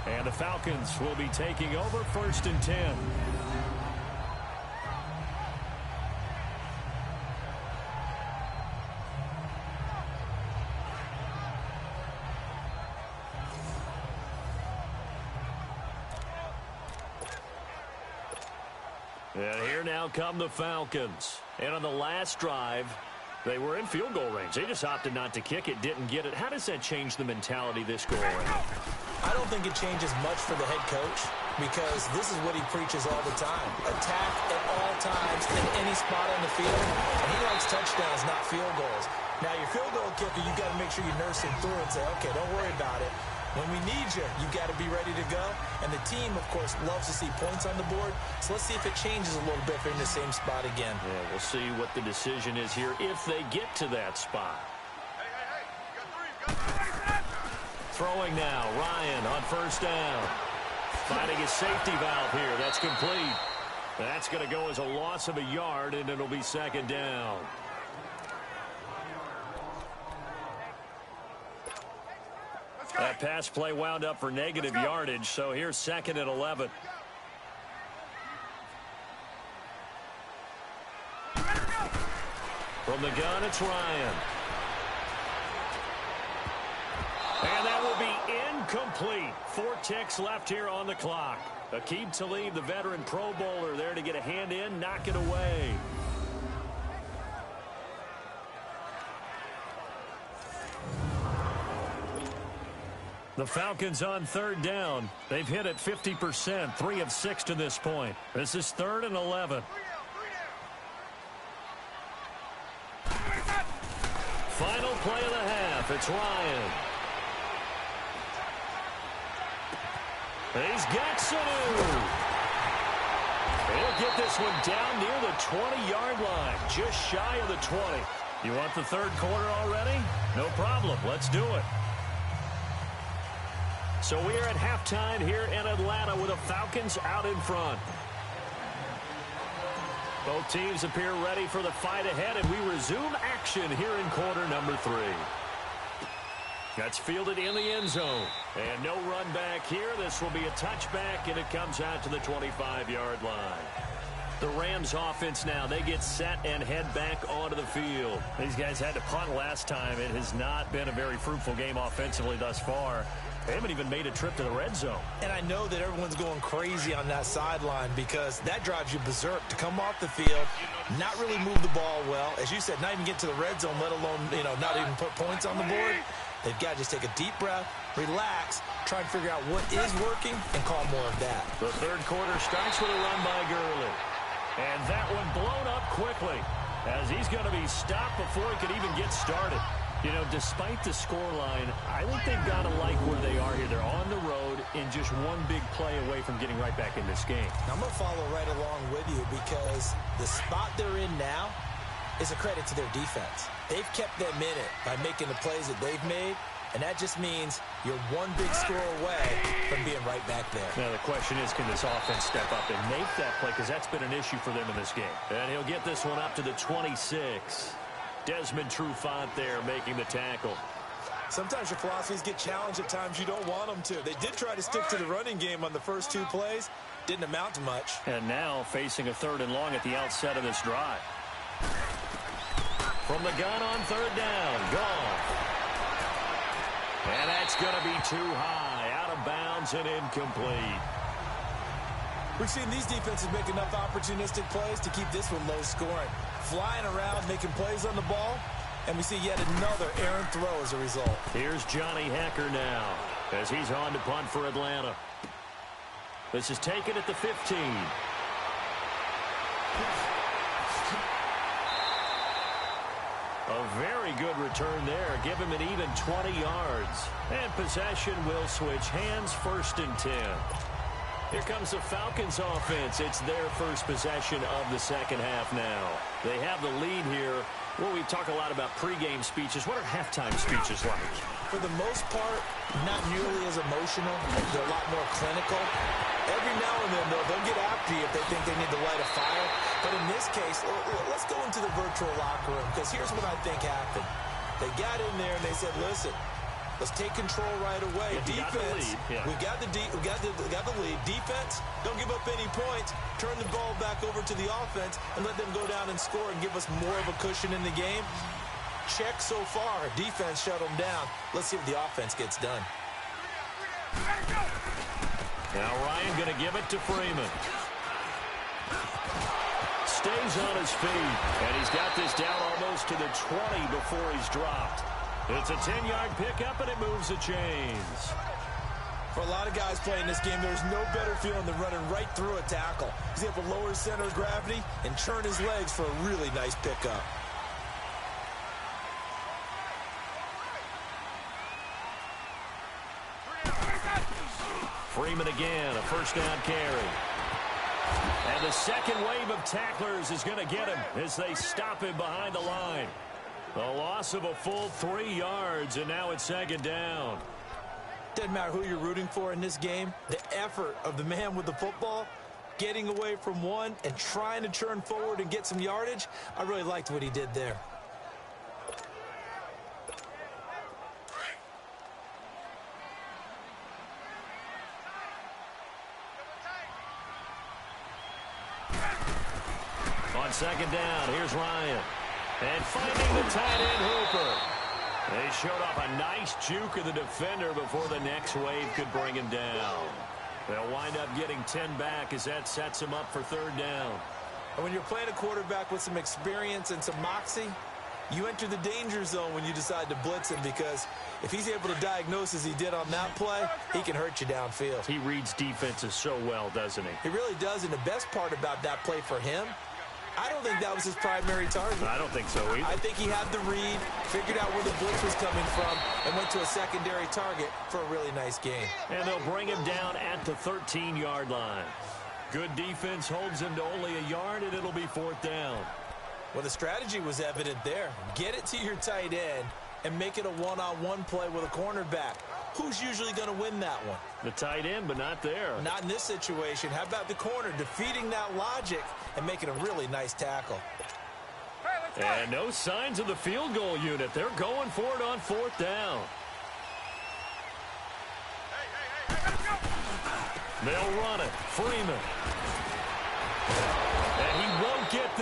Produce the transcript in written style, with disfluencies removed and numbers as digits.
And the Falcons will be taking over 1st and 10. And here now come the Falcons. And on the last drive, they were in field goal range. They just opted not to kick it, didn't get it. How does that change the mentality this go around? I don't think it changes much for the head coach because this is what he preaches all the time. Attack at all times in any spot on the field. And he likes touchdowns, not field goals. Now, your field goal kicker, you got to make sure you nurse him through and say, okay, don't worry about it. When we need you, you got to be ready to go. And the team, of course, loves to see points on the board. So let's see if it changes a little bit if they're in the same spot again. Yeah, we'll see what the decision is here if they get to that spot. Throwing now, Ryan on 1st down. Finding his safety valve here. That's complete. That's going to go as a loss of a yard, and it'll be 2nd down. That pass play wound up for negative yardage, so here's 2nd and 11. From the gun, it's Ryan. And that will be incomplete. 4 ticks left here on the clock. Aqib Talib, the veteran Pro Bowler, there to get a hand in, knock it away. The Falcons on 3rd down. They've hit it 50%, 3 of 6 to this point. This is 3rd and 11. Final play of the half. It's Ryan. He's got Sanu. He'll get this one down near the 20-yard line, just shy of the 20. You want the 3rd quarter already? No problem. Let's do it. So we are at halftime here in Atlanta with the Falcons out in front. Both teams appear ready for the fight ahead, and we resume action here in quarter number 3. That's fielded in the end zone. And no run back here. This will be a touchback, and it comes out to the 25-yard line. The Rams offense now, they get set and head back onto the field. These guys had to punt last time. It has not been a very fruitful game offensively thus far. They haven't even made a trip to the red zone. And I know that everyone's going crazy on that sideline because that drives you berserk to come off the field, not really move the ball well. As you said, not even get to the red zone, let alone, not even put points on the board. They've got to just take a deep breath, relax, try and figure out what is working, and call more of that. The 3rd quarter starts with a run by Gurley. And that one blown up quickly as he's going to be stopped before he could even get started. Despite the scoreline, I think they've got to like where they are here. They're on the road and just one big play away from getting right back in this game. Now, I'm going to follow right along with you because the spot they're in now is a credit to their defense. They've kept them in it by making the plays that they've made, and that just means you're one big score away from being right back there. Now, the question is, can this offense step up and make that play? Because that's been an issue for them in this game. And he'll get this one up to the 26. Desmond Trufant there making the tackle. Sometimes your philosophies get challenged at times you don't want them to. They did try to stick to the running game on the first 2 plays. Didn't amount to much. And now facing a 3rd and long at the outset of this drive. From the gun on 3rd down. Gone. And that's going to be too high. Out of bounds and incomplete. We've seen these defenses make enough opportunistic plays to keep this one low scoring. Flying around, making plays on the ball, and we see yet another errant throw as a result. Here's Johnny Hecker now as he's on to punt for Atlanta. This is taken at the 15. A very good return there. Give him an even 20 yards. And possession will switch hands, 1st and 10. Here comes the Falcons offense. It's their first possession of the 2nd half now. They have the lead here. Well, we talk a lot about pregame speeches. What are halftime speeches like? For the most part, not nearly as emotional. They're a lot more clinical. Every now and then, though, they'll get after you if they think they need to light a fire. But in this case, let's go into the virtual locker room because here's what I think happened. They got in there and they said, listen, Let's take control right away. Yeah, Defense, we got the lead. Defense, don't give up any points. Turn the ball back over to the offense and let them go down and score and give us more of a cushion in the game. Check so far. Defense shut them down. Let's see what the offense gets done. Now Ryan going to give it to Freeman. Stays on his feet, and he's got this down almost to the 20 before he's dropped. It's a 10-yard pickup, and it moves the chains. For a lot of guys playing this game, there's no better feeling than running right through a tackle. He's able to lower his center of gravity and churn his legs for a really nice pickup. Freeman again, a first down carry. And the second wave of tacklers is going to get him as they stop him behind the line. A loss of a full 3 yards, and now it's second down. Doesn't matter who you're rooting for in this game. The effort of the man with the football, getting away from one and trying to churn forward and get some yardage, I really liked what he did there. On second down, here's Ryan. And finding the tight end Hooper. They showed off a nice juke of the defender before the next wave could bring him down. They'll wind up getting 10 back as that sets them up for third down. And when you're playing a quarterback with some experience and some moxie, you enter the danger zone when you decide to blitz him, because if he's able to diagnose as he did on that play, he can hurt you downfield. He reads defenses so well, doesn't he? He really does, and the best part about that play for him, I don't think that was his primary target. I don't think so either. I think he had the read, figured out where the blitz was coming from, and went to a secondary target for a really nice game. And they'll bring him down at the 13-yard line. Good defense holds him to only a yard, and it'll be fourth down. Well, the strategy was evident there. Get it to your tight end and make it a one-on-one play with a cornerback. Who's usually going to win that one? The tight end, but not there. Not in this situation. How about the corner defeating that logic and making a really nice tackle? And no signs of the field goal unit. They're going for it on fourth down. They'll run it. Freeman. And he won't get